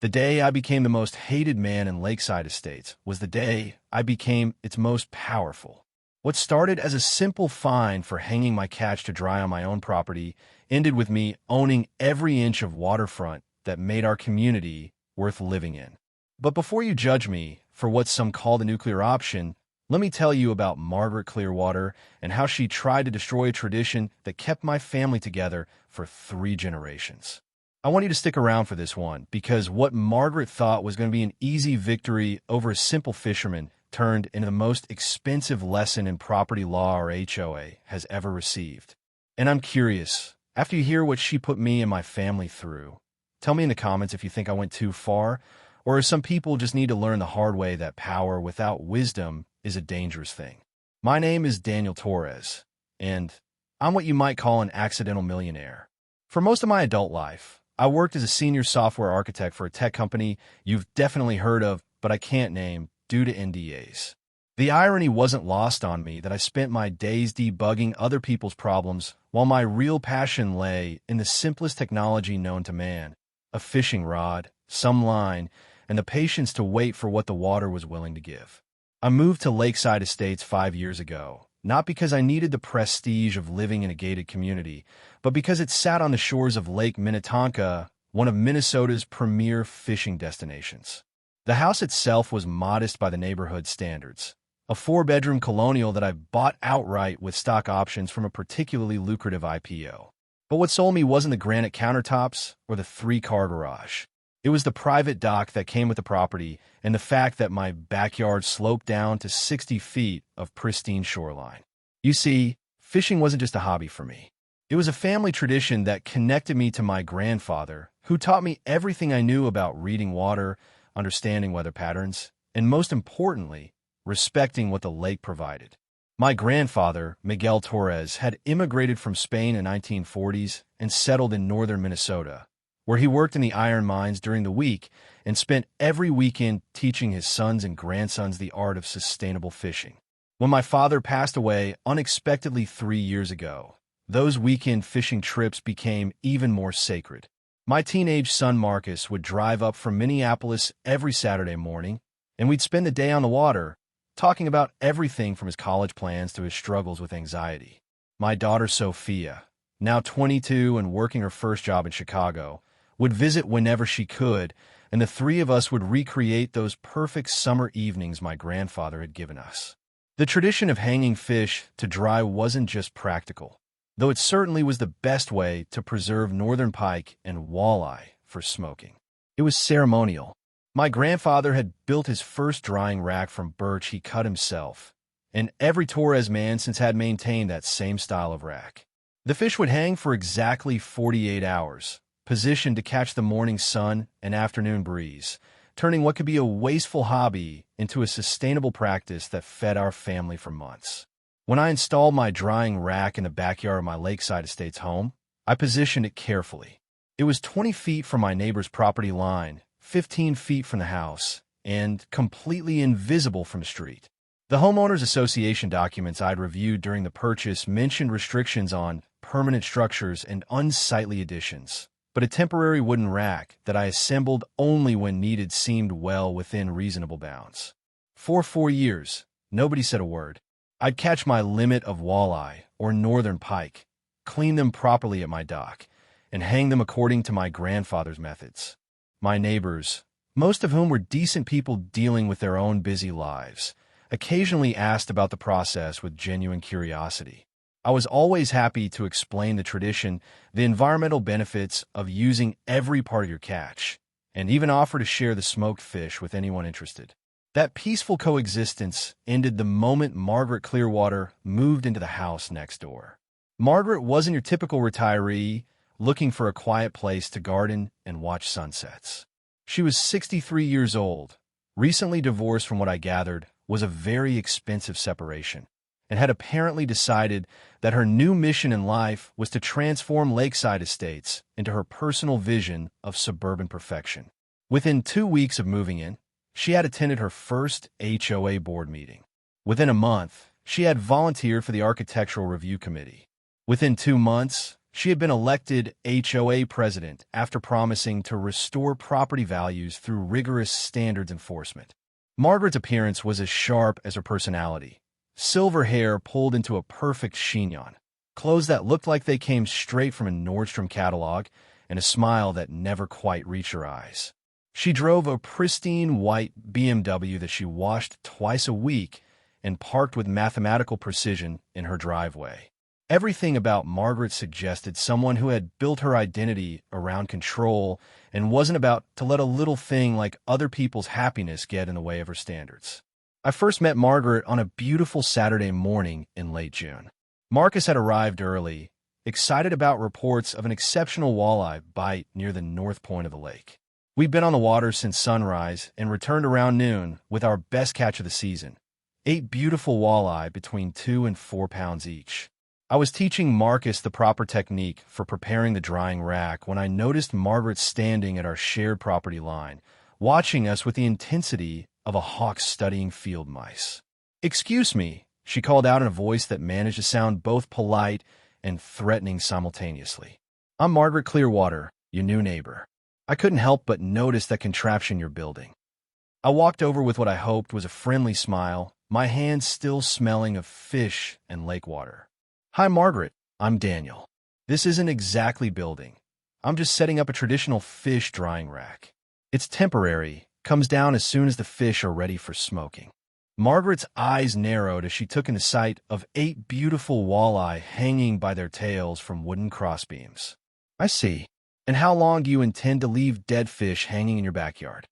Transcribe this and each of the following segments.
The day I became the most hated man in Lakeside Estates was the day I became its most powerful. What started as a simple fine for hanging my catch to dry on my own property ended with me owning every inch of waterfront that made our community worth living in. But before you judge me for what some call the nuclear option, let me tell you about Margaret Clearwater and how she tried to destroy a tradition that kept my family together for 3 generations. I want you to stick around for this one, because what Margaret thought was going to be an easy victory over a simple fisherman turned into the most expensive lesson in property law or HOA has ever received. And I'm curious, after you hear what she put me and my family through, tell me in the comments if you think I went too far, or if some people just need to learn the hard way that power without wisdom is a dangerous thing. My name is Daniel Torres, and I'm what you might call an accidental millionaire. For most of my adult life, I worked as a senior software architect for a tech company you've definitely heard of, but I can't name due to NDAs. The irony wasn't lost on me that I spent my days debugging other people's problems while my real passion lay in the simplest technology known to man, a fishing rod, some line, and the patience to wait for what the water was willing to give. I moved to Lakeside Estates 5 years ago, not because I needed the prestige of living in a gated community, but because it sat on the shores of Lake Minnetonka, one of Minnesota's premier fishing destinations. The house itself was modest by the neighborhood standards, a 4-bedroom colonial that I bought outright with stock options from a particularly lucrative IPO. But what sold me wasn't the granite countertops or the 3-car garage. It was the private dock that came with the property and the fact that my backyard sloped down to 60 feet of pristine shoreline. You see, fishing wasn't just a hobby for me. It was a family tradition that connected me to my grandfather, who taught me everything I knew about reading water, understanding weather patterns, and most importantly, respecting what the lake provided. My grandfather, Miguel Torres, had immigrated from Spain in the 1940s and settled in northern Minnesota, where he worked in the iron mines during the week and spent every weekend teaching his sons and grandsons the art of sustainable fishing. When my father passed away unexpectedly 3 years ago, those weekend fishing trips became even more sacred. My teenage son Marcus would drive up from Minneapolis every Saturday morning, and we'd spend the day on the water, talking about everything from his college plans to his struggles with anxiety. My daughter Sophia, now 22 and working her first job in Chicago, would visit whenever she could, and the 3 of us would recreate those perfect summer evenings my grandfather had given us. The tradition of hanging fish to dry wasn't just practical, though it certainly was the best way to preserve northern pike and walleye for smoking. It was ceremonial. My grandfather had built his first drying rack from birch he cut himself, and every Torres man since had maintained that same style of rack. The fish would hang for exactly 48 hours, positioned to catch the morning sun and afternoon breeze, turning what could be a wasteful hobby into a sustainable practice that fed our family for months. When I installed my drying rack in the backyard of my Lakeside Estates home, I positioned it carefully. It was 20 feet from my neighbor's property line, 15 feet from the house, and completely invisible from the street. The Homeowners Association documents I'd reviewed during the purchase mentioned restrictions on permanent structures and unsightly additions, but a temporary wooden rack that I assembled only when needed seemed well within reasonable bounds. For 4 years, nobody said a word. I'd catch my limit of walleye or northern pike, clean them properly at my dock, and hang them according to my grandfather's methods. My neighbors, most of whom were decent people dealing with their own busy lives, occasionally asked about the process with genuine curiosity. I was always happy to explain the tradition, the environmental benefits of using every part of your catch, and even offer to share the smoked fish with anyone interested. That peaceful coexistence ended the moment Margaret Clearwater moved into the house next door. Margaret wasn't your typical retiree looking for a quiet place to garden and watch sunsets. She was 63 years old, recently divorced from what I gathered was a very expensive separation, and had apparently decided that her new mission in life was to transform Lakeside Estates into her personal vision of suburban perfection. Within 2 weeks of moving in, she had attended her first HOA board meeting. Within a month, she had volunteered for the Architectural Review Committee. Within 2 months, She had been elected HOA president after promising to restore property values through rigorous standards enforcement. Margaret's appearance was as sharp as her personality. Silver hair pulled into a perfect chignon, clothes that looked like they came straight from a Nordstrom catalog, and a smile that never quite reached her eyes. She drove a pristine white BMW that she washed twice a week and parked with mathematical precision in her driveway. Everything about Margaret suggested someone who had built her identity around control and wasn't about to let a little thing like other people's happiness get in the way of her standards. I first met Margaret on a beautiful Saturday morning in late June. Marcus had arrived early, excited about reports of an exceptional walleye bite near the north point of the lake. We'd been on the water since sunrise and returned around noon with our best catch of the season, 8 beautiful walleye between 2 and 4 pounds each. I was teaching Marcus the proper technique for preparing the drying rack when I noticed Margaret standing at our shared property line, watching us with the intensity of a hawk studying field mice. "Excuse me," she called out in a voice that managed to sound both polite and threatening simultaneously. "I'm Margaret Clearwater, your new neighbor. I couldn't help but notice that contraption you're building." I walked over with what I hoped was a friendly smile, my hands still smelling of fish and lake water. "Hi, Margaret. I'm Daniel. This isn't exactly building. I'm just setting up a traditional fish drying rack. It's temporary, comes down as soon as the fish are ready for smoking." Margaret's eyes narrowed as she took in the sight of 8 beautiful walleye hanging by their tails from wooden crossbeams. "I see. And how long do you intend to leave dead fish hanging in your backyard?"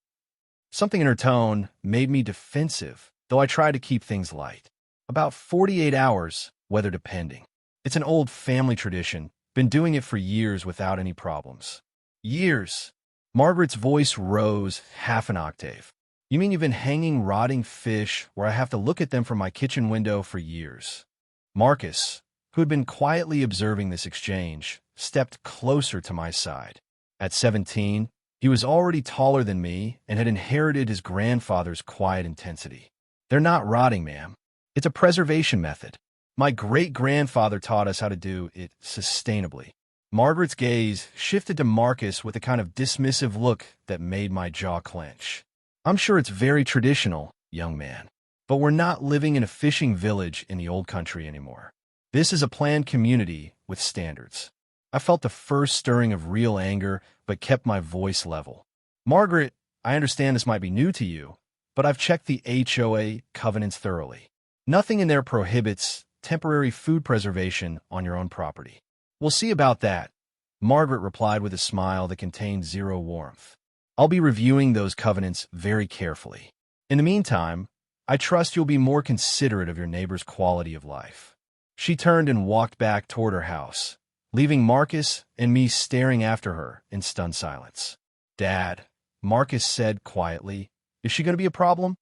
Something in her tone made me defensive, though I tried to keep things light. "About 48 hours, weather depending. It's an old family tradition, been doing it for years without any problems." "Years?" Margaret's voice rose half an octave. "You mean you've been hanging rotting fish where I have to look at them from my kitchen window for years?" Marcus, who had been quietly observing this exchange, stepped closer to my side. At 17, he was already taller than me and had inherited his grandfather's quiet intensity. "They're not rotting, ma'am. It's a preservation method. My great-grandfather taught us how to do it sustainably." Margaret's gaze shifted to Marcus with a kind of dismissive look that made my jaw clench. "I'm sure it's very traditional, young man, but we're not living in a fishing village in the old country anymore. This is a planned community with standards." I felt the first stirring of real anger, but kept my voice level. "Margaret, I understand this might be new to you, but I've checked the HOA covenants thoroughly. Nothing in there prohibits temporary food preservation on your own property." "We'll see about that," Margaret replied with a smile that contained zero warmth. "I'll be reviewing those covenants very carefully. In the meantime, I trust you'll be more considerate of your neighbor's quality of life." She turned and walked back toward her house, leaving Marcus and me staring after her in stunned silence. "Dad," Marcus said quietly, "is she going to be a problem?"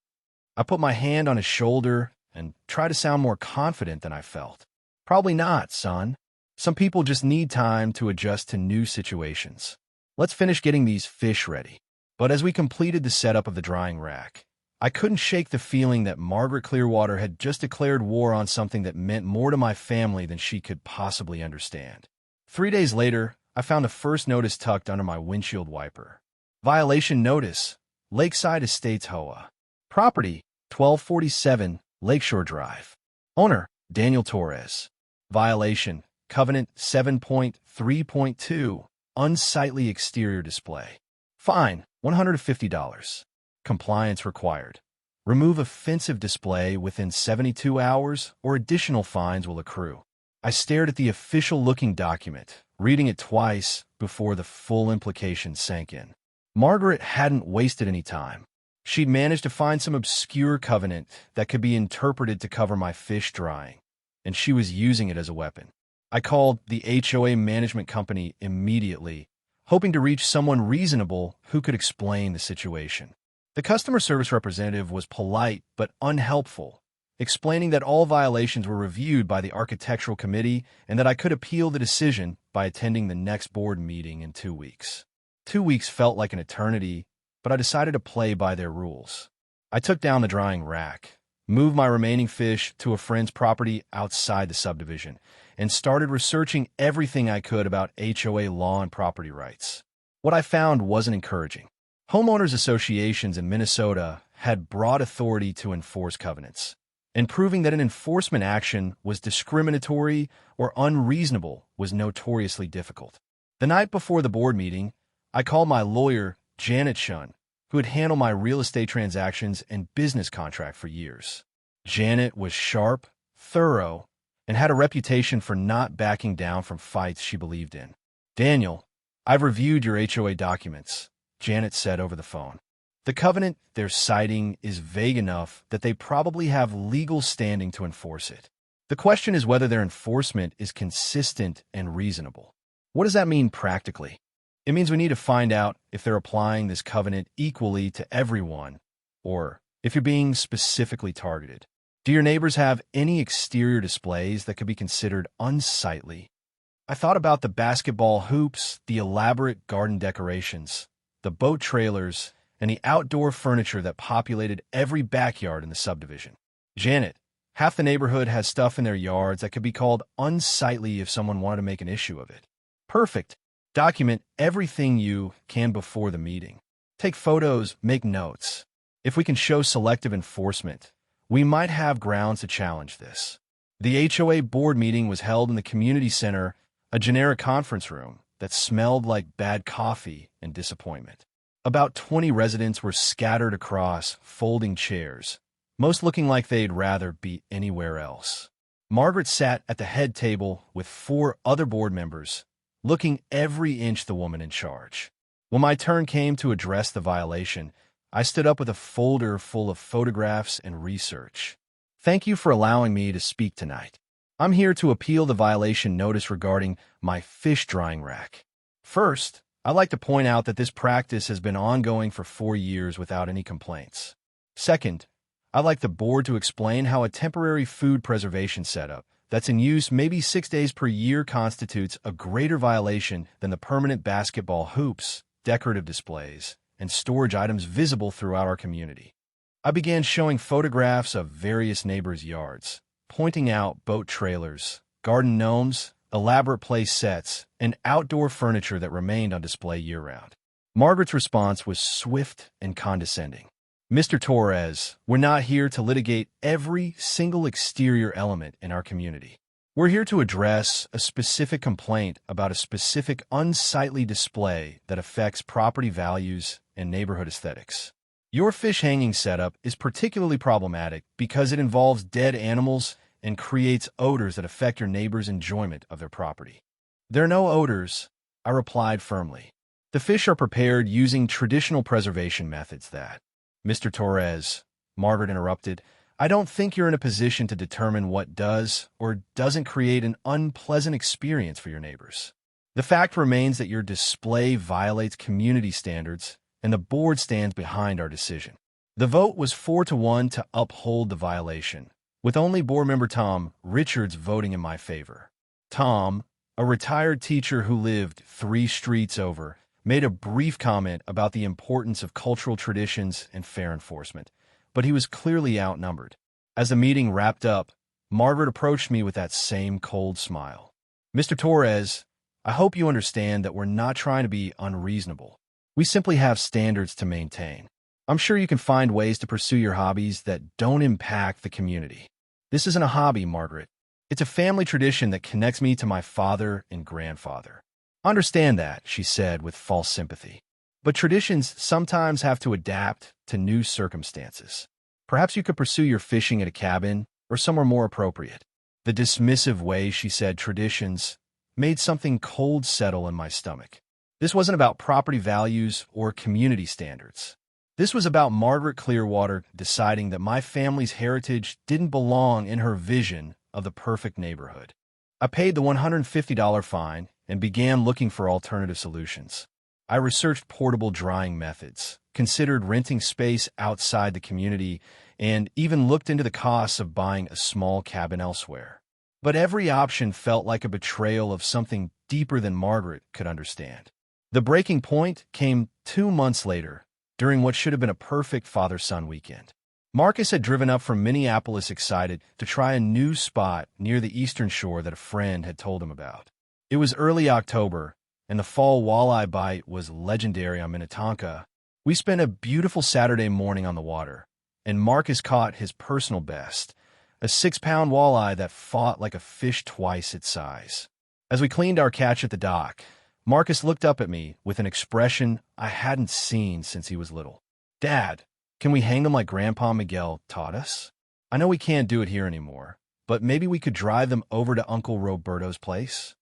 I put my hand on his shoulder and tried to sound more confident than I felt. "Probably not, son. Some people just need time to adjust to new situations. Let's finish getting these fish ready." But as we completed the setup of the drying rack, I couldn't shake the feeling that Margaret Clearwater had just declared war on something that meant more to my family than she could possibly understand. 3 days later, I found a first notice tucked under my windshield wiper. Violation notice, Lakeside Estates HOA. Property, 1247 Lakeshore Drive. Owner, Daniel Torres. Violation, Covenant 7.3.2, unsightly exterior display. Fine, $150. Compliance required. Remove offensive display within 72 hours or additional fines will accrue. I stared at the official-looking document, reading it twice before the full implications sank in. Margaret hadn't wasted any time. She'd managed to find some obscure covenant that could be interpreted to cover my fish drying, and she was using it as a weapon. I called the HOA management company immediately, hoping to reach someone reasonable who could explain the situation. The customer service representative was polite but unhelpful, explaining that all violations were reviewed by the architectural committee and that I could appeal the decision by attending the next board meeting in 2 weeks. 2 weeks felt like an eternity, but I decided to play by their rules. I took down the drying rack, moved my remaining fish to a friend's property outside the subdivision, and started researching everything I could about HOA law and property rights. What I found wasn't encouraging. Homeowners associations in Minnesota had broad authority to enforce covenants, and proving that an enforcement action was discriminatory or unreasonable was notoriously difficult. The night before the board meeting, I called my lawyer, Janet Shun, who had handled my real estate transactions and business contract for years. Janet was sharp, thorough, and had a reputation for not backing down from fights she believed in. "Daniel, I've reviewed your HOA documents," Janet said over the phone. "The covenant they're citing is vague enough that they probably have legal standing to enforce it. The question is whether their enforcement is consistent and reasonable." What does that mean practically? It means we need to find out if they're applying this covenant equally to everyone, or if you're being specifically targeted. Do your neighbors have any exterior displays that could be considered unsightly? I thought about the basketball hoops, the elaborate garden decorations, the boat trailers, and the outdoor furniture that populated every backyard in the subdivision. "Janet, half the neighborhood has stuff in their yards that could be called unsightly if someone wanted to make an issue of it." "Perfect. Document everything you can before the meeting. Take photos, make notes. If we can show selective enforcement, we might have grounds to challenge this." The HOA board meeting was held in the community center, a generic conference room that smelled like bad coffee and disappointment. About 20 residents were scattered across folding chairs, most looking like they'd rather be anywhere else. Margaret sat at the head table with 4 other board members, looking every inch the woman in charge. When my turn came to address the violation, I stood up with a folder full of photographs and research. "Thank you for allowing me to speak tonight. I'm here to appeal the violation notice regarding my fish drying rack. First, I'd like to point out that this practice has been ongoing for 4 years without any complaints. Second, I'd like the board to explain how a temporary food preservation setup that's in use maybe 6 days per year constitutes a greater violation than the permanent basketball hoops, decorative displays, and storage items visible throughout our community." I began showing photographs of various neighbors' yards, pointing out boat trailers, garden gnomes, elaborate play sets, and outdoor furniture that remained on display year-round. Margaret's response was swift and condescending. "Mr. Torres, we're not here to litigate every single exterior element in our community. We're here to address a specific complaint about a specific unsightly display that affects property values and neighborhood aesthetics. Your fish hanging setup is particularly problematic because it involves dead animals and creates odors that affect your neighbors' enjoyment of their property." "There are no odors," I replied firmly. "The fish are prepared using traditional preservation methods that—" "Mr. Torres," Margaret interrupted, "I don't think you're in a position to determine what does or doesn't create an unpleasant experience for your neighbors. The fact remains that your display violates community standards, and the board stands behind our decision." The vote was 4-1 to uphold the violation, with only board member Tom Richards voting in my favor. Tom, a retired teacher who lived 3 streets over, made a brief comment about the importance of cultural traditions and fair enforcement, but he was clearly outnumbered. As the meeting wrapped up, Margaret approached me with that same cold smile. "Mr. Torres, I hope you understand that we're not trying to be unreasonable. We simply have standards to maintain. I'm sure you can find ways to pursue your hobbies that don't impact the community." "This isn't a hobby, Margaret. It's a family tradition that connects me to my father and grandfather." "Understand that," she said with false sympathy. "But traditions sometimes have to adapt to new circumstances. Perhaps you could pursue your fishing at a cabin or somewhere more appropriate." The dismissive way she said traditions made something cold settle in my stomach. This wasn't about property values or community standards. This was about Margaret Clearwater deciding that my family's heritage didn't belong in her vision of the perfect neighborhood. I paid the $150 fine and began looking for alternative solutions. I researched portable drying methods, considered renting space outside the community, and even looked into the costs of buying a small cabin elsewhere. But every option felt like a betrayal of something deeper than Margaret could understand. The breaking point came 2 months later, during what should have been a perfect father-son weekend. Marcus had driven up from Minneapolis excited to try a new spot near the eastern shore that a friend had told him about. It was early October, and the fall walleye bite was legendary on Minnetonka. We spent a beautiful Saturday morning on the water, and Marcus caught his personal best, a 6-pound walleye that fought like a fish twice its size. As we cleaned our catch at the dock, Marcus looked up at me with an expression I hadn't seen since he was little. "Dad, can we hang them like Grandpa Miguel taught us? I know we can't do it here anymore, but maybe we could drive them over to Uncle Roberto's place."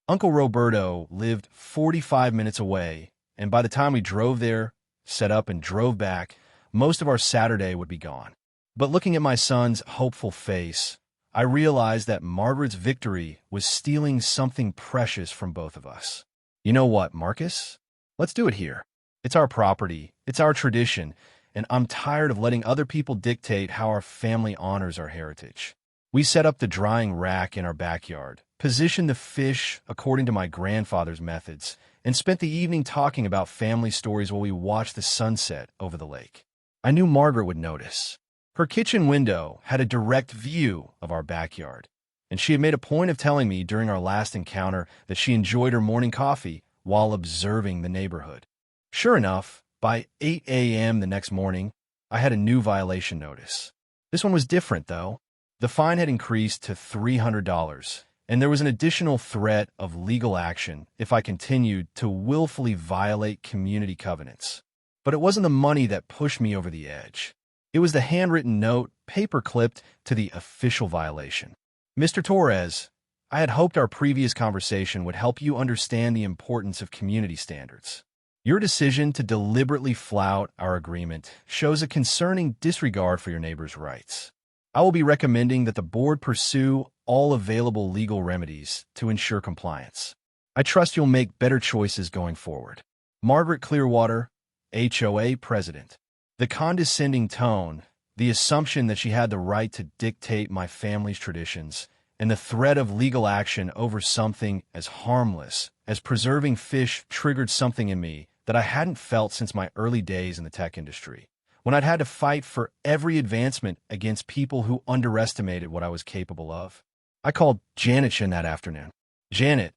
Uncle Roberto lived 45 minutes away, and by the time we drove there, set up, and drove back, most of our Saturday would be gone. But looking at my son's hopeful face, I realized that Margaret's victory was stealing something precious from both of us. "You know what, Marcus? Let's do it here. It's our property, it's our tradition, and I'm tired of letting other people dictate how our family honors our heritage." We set up the drying rack in our backyard, positioned the fish according to my grandfather's methods, and spent the evening talking about family stories while we watched the sunset over the lake. I knew Margaret would notice. Her kitchen window had a direct view of our backyard, and she had made a point of telling me during our last encounter that she enjoyed her morning coffee while observing the neighborhood. Sure enough, by 8 a.m. the next morning, I had a new violation notice. This one was different, though. The fine had increased to $300, and there was an additional threat of legal action if I continued to willfully violate community covenants. But it wasn't the money that pushed me over the edge. It was the handwritten note, paper-clipped to the official violation. "Mr. Torres, I had hoped our previous conversation would help you understand the importance of community standards. Your decision to deliberately flout our agreement shows a concerning disregard for your neighbor's rights. I will be recommending that the board pursue all available legal remedies to ensure compliance. I trust you'll make better choices going forward. Margaret Clearwater, HOA President." The condescending tone, the assumption that she had the right to dictate my family's traditions, and the threat of legal action over something as harmless as preserving fish triggered something in me that I hadn't felt since my early days in the tech industry, when I'd had to fight for every advancement against people who underestimated what I was capable of. I called Janet in that afternoon. "Janet,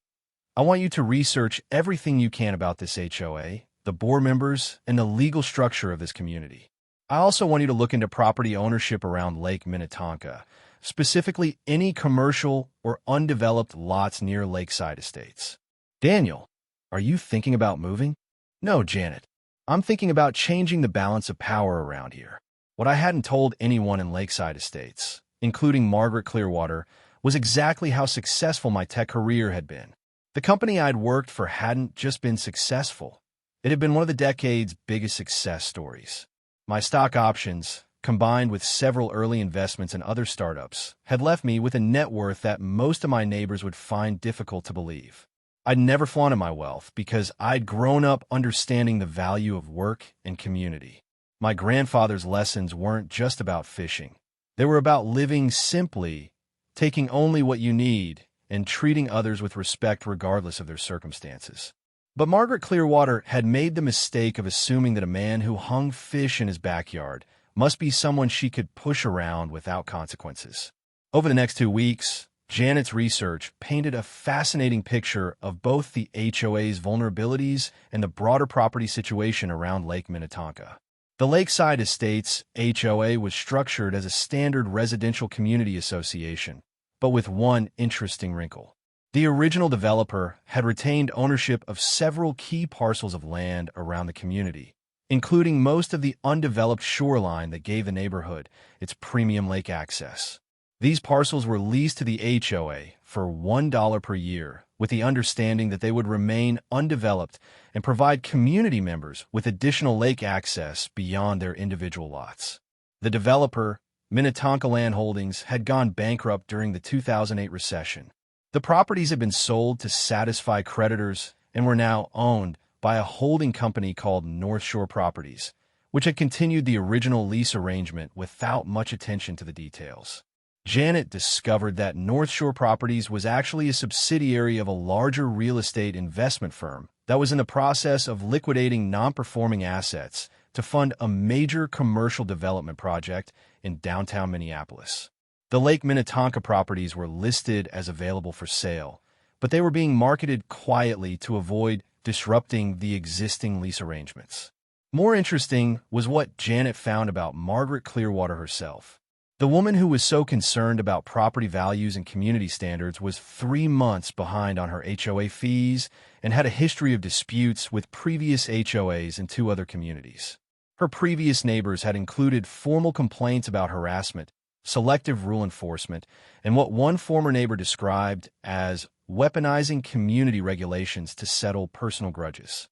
I want you to research everything you can about this HOA, the board members, and the legal structure of this community. I also want you to look into property ownership around Lake Minnetonka, specifically any commercial or undeveloped lots near lakeside estates." "Daniel, are you thinking about moving?" "No, Janet. I'm thinking about changing the balance of power around here." What I hadn't told anyone in lakeside estates, including Margaret Clearwater, was exactly how successful my tech career had been. The company I'd worked for hadn't just been successful. It had been one of the decade's biggest success stories. My stock options, combined with several early investments in other startups, had left me with a net worth that most of my neighbors would find difficult to believe. I'd never flaunted my wealth because I'd grown up understanding the value of work and community. My grandfather's lessons weren't just about fishing. They were about living simply, taking only what you need, and treating others with respect regardless of their circumstances. But Margaret Clearwater had made the mistake of assuming that a man who hung fish in his backyard must be someone she could push around without consequences. Over the next 2 weeks, Janet's research painted a fascinating picture of both the HOA's vulnerabilities and the broader property situation around Lake Minnetonka. The Lakeside Estates HOA was structured as a standard residential community association, but with one interesting wrinkle. The original developer had retained ownership of several key parcels of land around the community, including most of the undeveloped shoreline that gave the neighborhood its premium lake access. These parcels were leased to the HOA for $1 per year, with the understanding that they would remain undeveloped and provide community members with additional lake access beyond their individual lots. The developer, Minnetonka Land Holdings, had gone bankrupt during the 2008 recession. The properties had been sold to satisfy creditors and were now owned by a holding company called North Shore Properties, which had continued the original lease arrangement without much attention to the details. Janet discovered that North Shore Properties was actually a subsidiary of a larger real estate investment firm that was in the process of liquidating non-performing assets to fund a major commercial development project in downtown Minneapolis. The Lake Minnetonka properties were listed as available for sale, but they were being marketed quietly to avoid disrupting the existing lease arrangements. More interesting was what Janet found about Margaret Clearwater herself. The woman who was so concerned about property values and community standards was 3 months behind on her HOA fees and had a history of disputes with previous HOAs in 2 other communities. Her previous neighbors had included formal complaints about harassment, selective rule enforcement, and what one former neighbor described as weaponizing community regulations to settle personal grudges.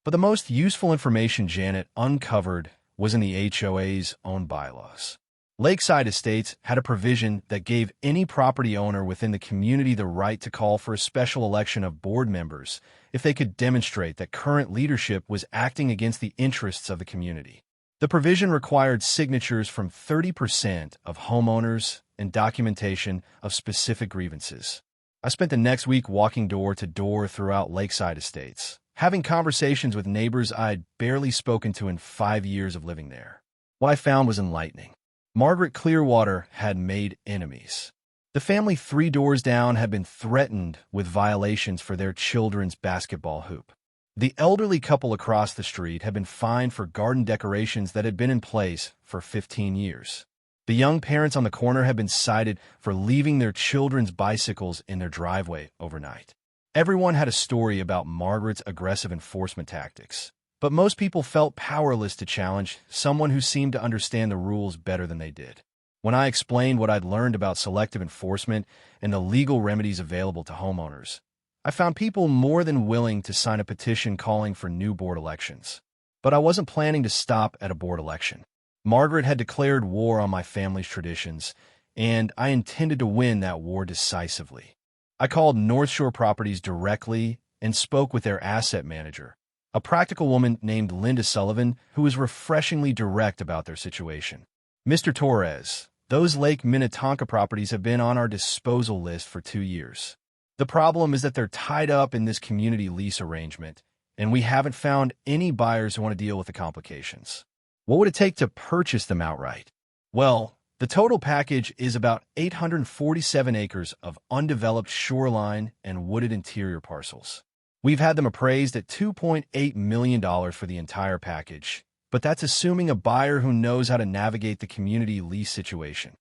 But the most useful information Janet uncovered was in the HOA's own bylaws. Lakeside Estates had a provision that gave any property owner within the community the right to call for a special election of board members if they could demonstrate that current leadership was acting against the interests of the community. The provision required signatures from 30% of homeowners and documentation of specific grievances. I spent the next week walking door to door throughout Lakeside Estates, having conversations with neighbors I'd barely spoken to in 5 years of living there. What I found was enlightening. Margaret Clearwater had made enemies. The family 3 doors down had been threatened with violations for their children's basketball hoop. The elderly couple across the street had been fined for garden decorations that had been in place for 15 years. The young parents on the corner had been cited for leaving their children's bicycles in their driveway overnight. Everyone had a story about Margaret's aggressive enforcement tactics, but most people felt powerless to challenge someone who seemed to understand the rules better than they did. When I explained what I'd learned about selective enforcement and the legal remedies available to homeowners, I found people more than willing to sign a petition calling for new board elections. But I wasn't planning to stop at a board election. Margaret had declared war on my family's traditions, and I intended to win that war decisively. I called North Shore Properties directly and spoke with their asset manager, a practical woman named Linda Sullivan, who was refreshingly direct about their situation. Mr. Torres, those Lake Minnetonka properties have been on our disposal list for 2 years. The problem is that they're tied up in this community lease arrangement, and we haven't found any buyers who want to deal with the complications. What would it take to purchase them outright? Well, the total package is about 847 acres of undeveloped shoreline and wooded interior parcels. We've had them appraised at $2.8 million for the entire package, but that's assuming a buyer who knows how to navigate the community lease situation.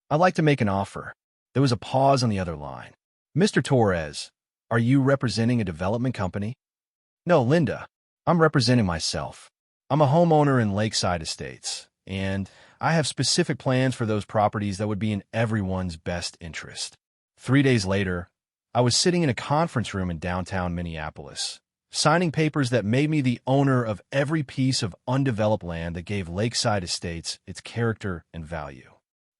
I'd like to make an offer. There was a pause on the other line. Mr. Torres, are you representing a development company? No, Linda. I'm representing myself. I'm a homeowner in Lakeside Estates, and I have specific plans for those properties that would be in everyone's best interest. 3 days later, I was sitting in a conference room in downtown Minneapolis, signing papers that made me the owner of every piece of undeveloped land that gave Lakeside Estates its character and value.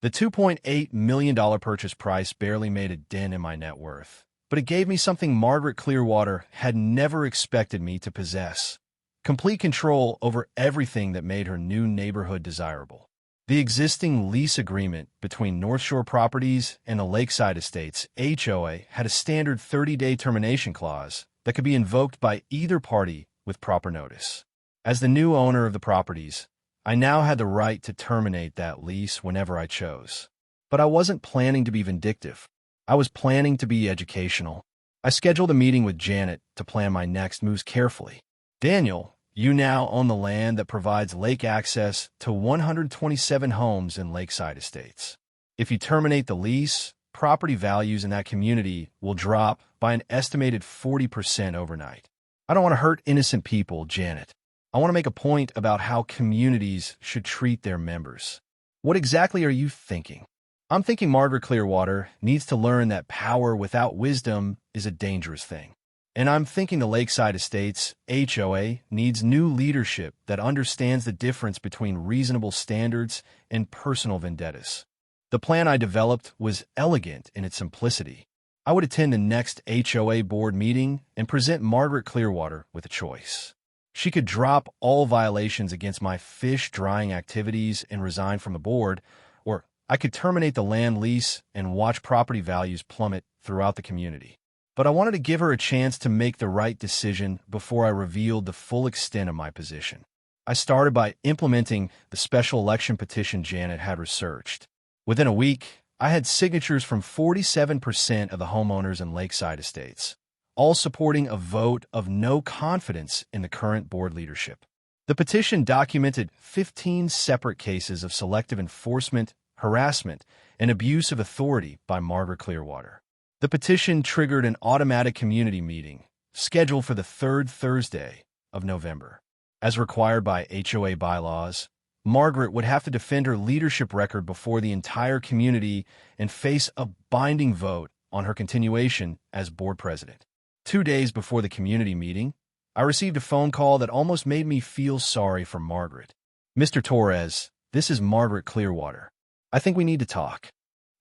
The $2.8 million purchase price barely made a dent in my net worth, but it gave me something Margaret Clearwater had never expected me to possess: complete control over everything that made her new neighborhood desirable. The existing lease agreement between North Shore Properties and the Lakeside Estates HOA had a standard 30-day termination clause that could be invoked by either party with proper notice. As the new owner of the properties, I now had the right to terminate that lease whenever I chose. But I wasn't planning to be vindictive. I was planning to be educational. I scheduled a meeting with Janet to plan my next moves carefully. Daniel, you now own the land that provides lake access to 127 homes in Lakeside Estates. If you terminate the lease, property values in that community will drop by an estimated 40% overnight. I don't want to hurt innocent people, Janet. I want to make a point about how communities should treat their members. What exactly are you thinking? I'm thinking Margaret Clearwater needs to learn that power without wisdom is a dangerous thing. And I'm thinking the Lakeside Estates HOA needs new leadership that understands the difference between reasonable standards and personal vendettas. The plan I developed was elegant in its simplicity. I would attend the next HOA board meeting and present Margaret Clearwater with a choice. She could drop all violations against my fish drying activities and resign from the board, or I could terminate the land lease and watch property values plummet throughout the community. But I wanted to give her a chance to make the right decision before I revealed the full extent of my position. I started by implementing the special election petition Janet had researched. Within a week, I had signatures from 47% of the homeowners in Lakeside Estates, all supporting a vote of no confidence in the current board leadership. The petition documented 15 separate cases of selective enforcement, harassment, and abuse of authority by Margaret Clearwater. The petition triggered an automatic community meeting scheduled for the third Thursday of November. As required by HOA bylaws, Margaret would have to defend her leadership record before the entire community and face a binding vote on her continuation as board president. 2 days before the community meeting, I received a phone call that almost made me feel sorry for Margaret. "Mr. Torres, this is Margaret Clearwater. I think we need to talk."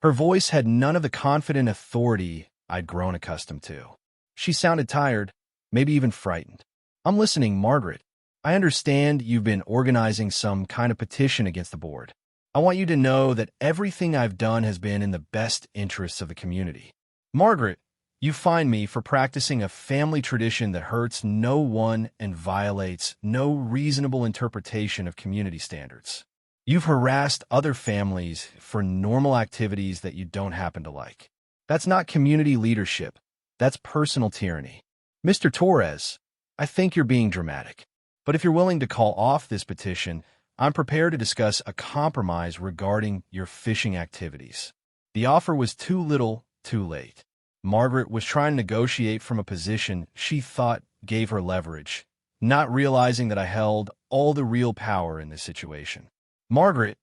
Her voice had none of the confident authority I'd grown accustomed to. She sounded tired, maybe even frightened. "I'm listening, Margaret. I understand you've been organizing some kind of petition against the board. I want you to know that everything I've done has been in the best interests of the community. Margaret, you fine me for practicing a family tradition that hurts no one and violates no reasonable interpretation of community standards. You've harassed other families for normal activities that you don't happen to like. That's not community leadership. That's personal tyranny. Mr. Torres, I think you're being dramatic. But if you're willing to call off this petition, I'm prepared to discuss a compromise regarding your fishing activities." The offer was too little, too late. Margaret was trying to negotiate from a position she thought gave her leverage, not realizing that I held all the real power in this situation. "Margaret,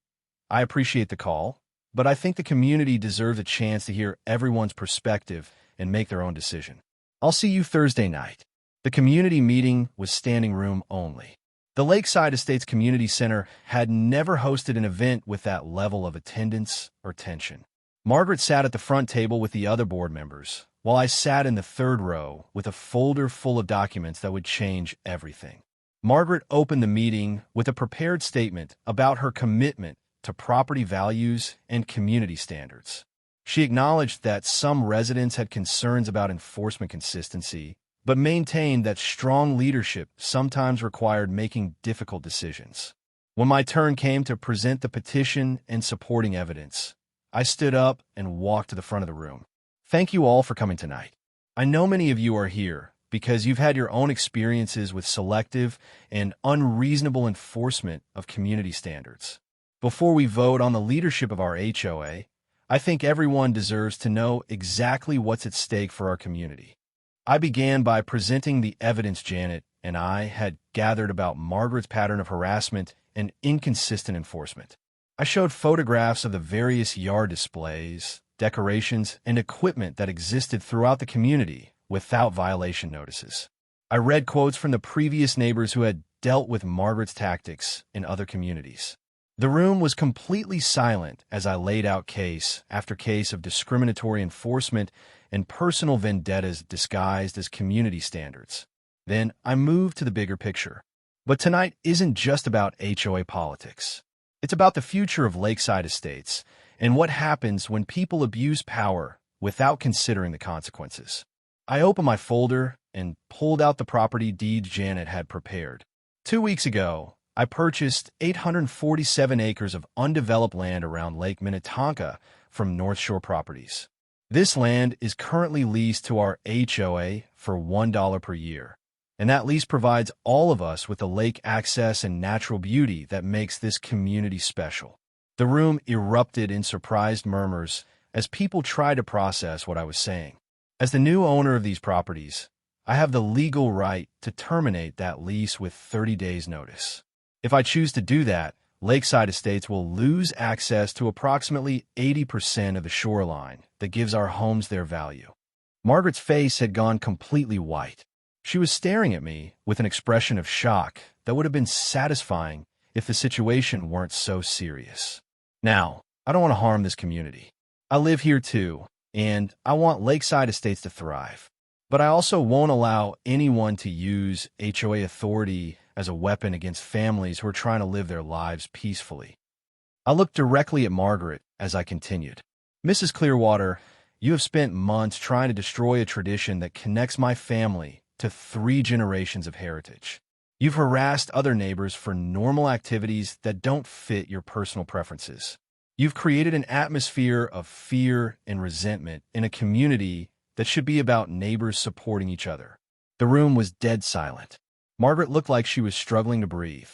I appreciate the call, but I think the community deserves a chance to hear everyone's perspective and make their own decision. I'll see you Thursday night." The community meeting was standing room only. The Lakeside Estates Community Center had never hosted an event with that level of attendance or tension. Margaret sat at the front table with the other board members, while I sat in the third row with a folder full of documents that would change everything. Margaret opened the meeting with a prepared statement about her commitment to property values and community standards. She acknowledged that some residents had concerns about enforcement consistency, but maintained that strong leadership sometimes required making difficult decisions. When my turn came to present the petition and supporting evidence, I stood up and walked to the front of the room. "Thank you all for coming tonight. I know many of you are here because you've had your own experiences with selective and unreasonable enforcement of community standards. Before we vote on the leadership of our HOA, I think everyone deserves to know exactly what's at stake for our community." I began by presenting the evidence Janet and I had gathered about Margaret's pattern of harassment and inconsistent enforcement. I showed photographs of the various yard displays, decorations, and equipment that existed throughout the community without violation notices. I read quotes from the previous neighbors who had dealt with Margaret's tactics in other communities. The room was completely silent as I laid out case after case of discriminatory enforcement and personal vendettas disguised as community standards. Then I moved to the bigger picture. But tonight isn't just about HOA politics. It's about the future of Lakeside Estates and what happens when people abuse power without considering the consequences. I opened my folder and pulled out the property deeds Janet had prepared. 2 weeks ago, I purchased 847 acres of undeveloped land around Lake Minnetonka from North Shore Properties. This land is currently leased to our HOA for $1 per year, and that lease provides all of us with the lake access and natural beauty that makes this community special. The room erupted in surprised murmurs as people tried to process what I was saying. As the new owner of these properties, I have the legal right to terminate that lease with 30 days' notice. If I choose to do that, Lakeside Estates will lose access to approximately 80% of the shoreline that gives our homes their value. Margaret's face had gone completely white. She was staring at me with an expression of shock that would have been satisfying if the situation weren't so serious. Now, I don't want to harm this community. I live here too, and I want Lakeside Estates to thrive. But I also won't allow anyone to use HOA authority as a weapon against families who are trying to live their lives peacefully. I looked directly at Margaret as I continued. "Mrs. Clearwater, you have spent months trying to destroy a tradition that connects my family to 3 generations of heritage. You've harassed other neighbors for normal activities that don't fit your personal preferences. You've created an atmosphere of fear and resentment in a community that should be about neighbors supporting each other. The room was dead silent. Margaret looked like she was struggling to breathe.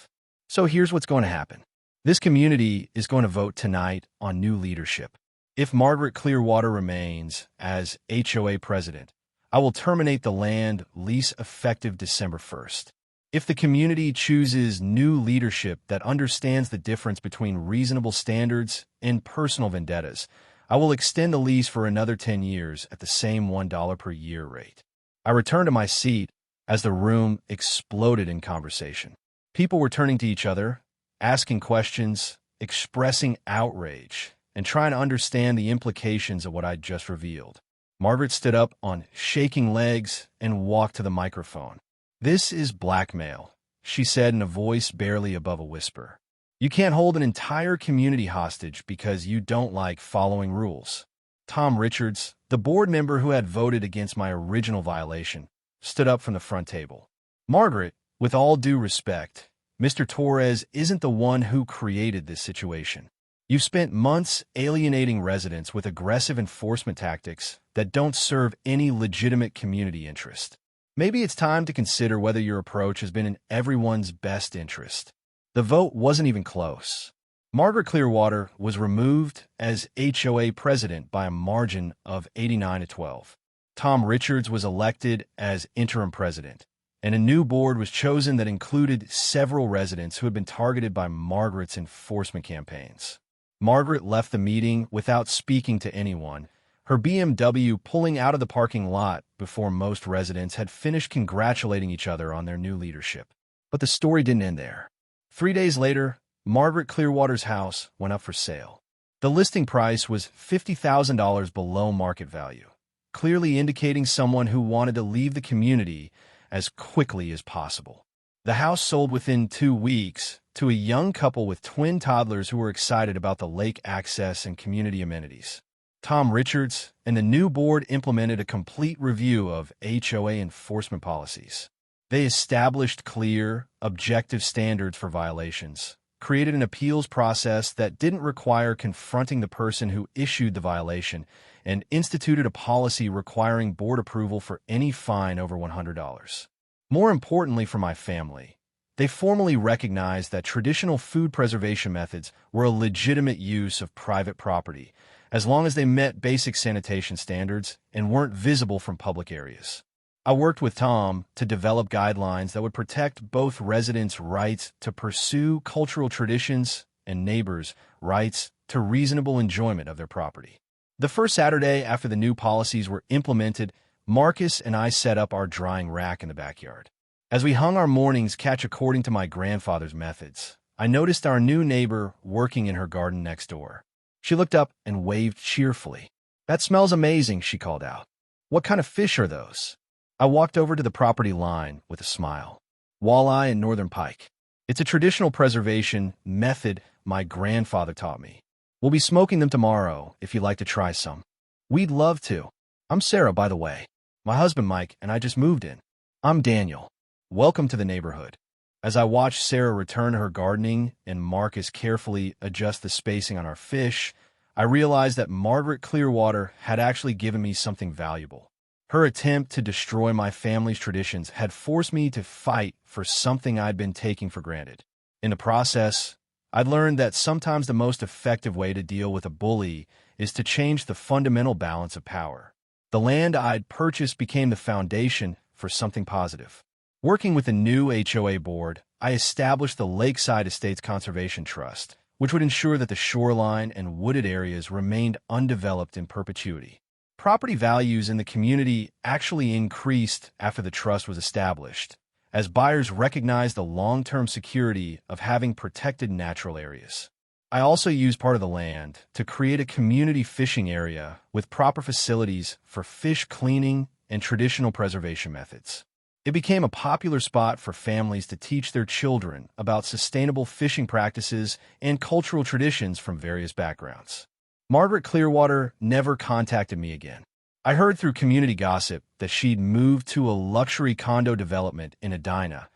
So here's what's going to happen. This community is going to vote tonight on new leadership. If Margaret Clearwater remains as HOA president, I will terminate the land lease effective December 1st. If the community chooses new leadership that understands the difference between reasonable standards and personal vendettas, I will extend the lease for another 10 years at the same $1 per year rate. I returned to my seat as the room exploded in conversation. People were turning to each other, asking questions, expressing outrage, and trying to understand the implications of what I'd just revealed. Margaret stood up on shaking legs and walked to the microphone. "This is blackmail," she said in a voice barely above a whisper. "You can't hold an entire community hostage because you don't like following rules." Tom Richards, the board member who had voted against my original violation, stood up from the front table. "Margaret, with all due respect, Mr. Torres isn't the one who created this situation. You've spent months alienating residents with aggressive enforcement tactics that don't serve any legitimate community interest. Maybe it's time to consider whether your approach has been in everyone's best interest." The vote wasn't even close. Margaret Clearwater was removed as HOA president by a margin of 89-12. Tom Richards was elected as interim president, and a new board was chosen that included several residents who had been targeted by Margaret's enforcement campaigns. Margaret left the meeting without speaking to anyone, her BMW pulling out of the parking lot before most residents had finished congratulating each other on their new leadership. But the story didn't end there. 3 days later, Margaret Clearwater's house went up for sale. The listing price was $50,000 below market value, clearly indicating someone who wanted to leave the community as quickly as possible. The house sold within 2 weeks to a young couple with twin toddlers who were excited about the lake access and community amenities. Tom Richards and the new board implemented a complete review of HOA enforcement policies. They established clear, objective standards for violations, created an appeals process that didn't require confronting the person who issued the violation, and instituted a policy requiring board approval for any fine over $100. More importantly for my family, they formally recognized that traditional food preservation methods were a legitimate use of private property, as long as they met basic sanitation standards and weren't visible from public areas. I worked with Tom to develop guidelines that would protect both residents' rights to pursue cultural traditions and neighbors' rights to reasonable enjoyment of their property. The first Saturday after the new policies were implemented, Marcus and I set up our drying rack in the backyard. As we hung our morning's catch according to my grandfather's methods, I noticed our new neighbor working in her garden next door. She looked up and waved cheerfully. "That smells amazing," she called out. "What kind of fish are those?" I walked over to the property line with a smile. "Walleye and northern pike. It's a traditional preservation method my grandfather taught me. We'll be smoking them tomorrow if you'd like to try some." "We'd love to. I'm Sarah, by the way. My husband Mike and I just moved in." "I'm Daniel. Welcome to the neighborhood." As I watched Sarah return to her gardening and Marcus carefully adjust the spacing on our fish, I realized that Margaret Clearwater had actually given me something valuable. Her attempt to destroy my family's traditions had forced me to fight for something I'd been taking for granted. In the process, I'd learned that sometimes the most effective way to deal with a bully is to change the fundamental balance of power. The land I'd purchased became the foundation for something positive. Working with the new HOA board, I established the Lakeside Estates Conservation Trust, which would ensure that the shoreline and wooded areas remained undeveloped in perpetuity. Property values in the community actually increased after the trust was established, as buyers recognized the long-term security of having protected natural areas. I also used part of the land to create a community fishing area with proper facilities for fish cleaning and traditional preservation methods. It became a popular spot for families to teach their children about sustainable fishing practices and cultural traditions from various backgrounds. Margaret Clearwater never contacted me again. I heard through community gossip that she'd moved to a luxury condo development in Edina,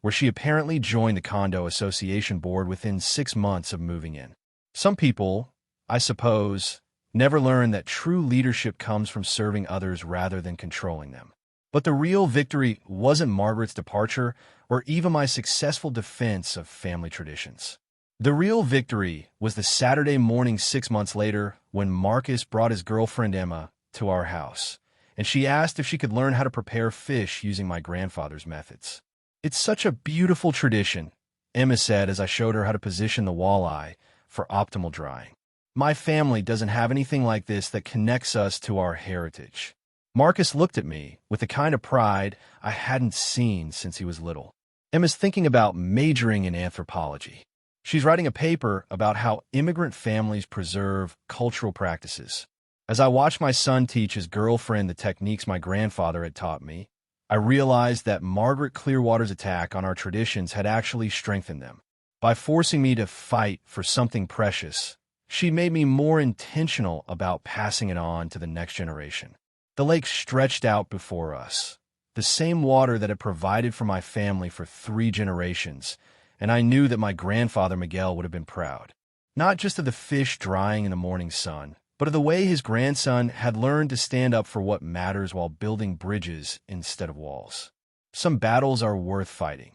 where she apparently joined the condo association board within 6 months of moving in. Some people, I suppose, never learn that true leadership comes from serving others rather than controlling them. But the real victory wasn't Margaret's departure or even my successful defense of family traditions. The real victory was the Saturday morning 6 months later when Marcus brought his girlfriend Emma to our house, and she asked if she could learn how to prepare fish using my grandfather's methods. "It's such a beautiful tradition," Emma said as I showed her how to position the walleye for optimal drying. "My family doesn't have anything like this that connects us to our heritage." Marcus looked at me with the kind of pride I hadn't seen since he was little. Emma's thinking about majoring in anthropology. She's writing a paper about how immigrant families preserve cultural practices. As I watched my son teach his girlfriend the techniques my grandfather had taught me, I realized that Margaret Clearwater's attack on our traditions had actually strengthened them. By forcing me to fight for something precious, she made me more intentional about passing it on to the next generation. The lake stretched out before us, the same water that had provided for my family for 3 generations, and I knew that my grandfather Miguel would have been proud, not just of the fish drying in the morning sun, but of the way his grandson had learned to stand up for what matters while building bridges instead of walls. Some battles are worth fighting,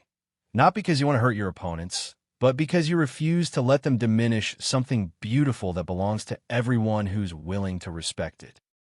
not because you want to hurt your opponents, but because you refuse to let them diminish something beautiful that belongs to everyone who's willing to respect it.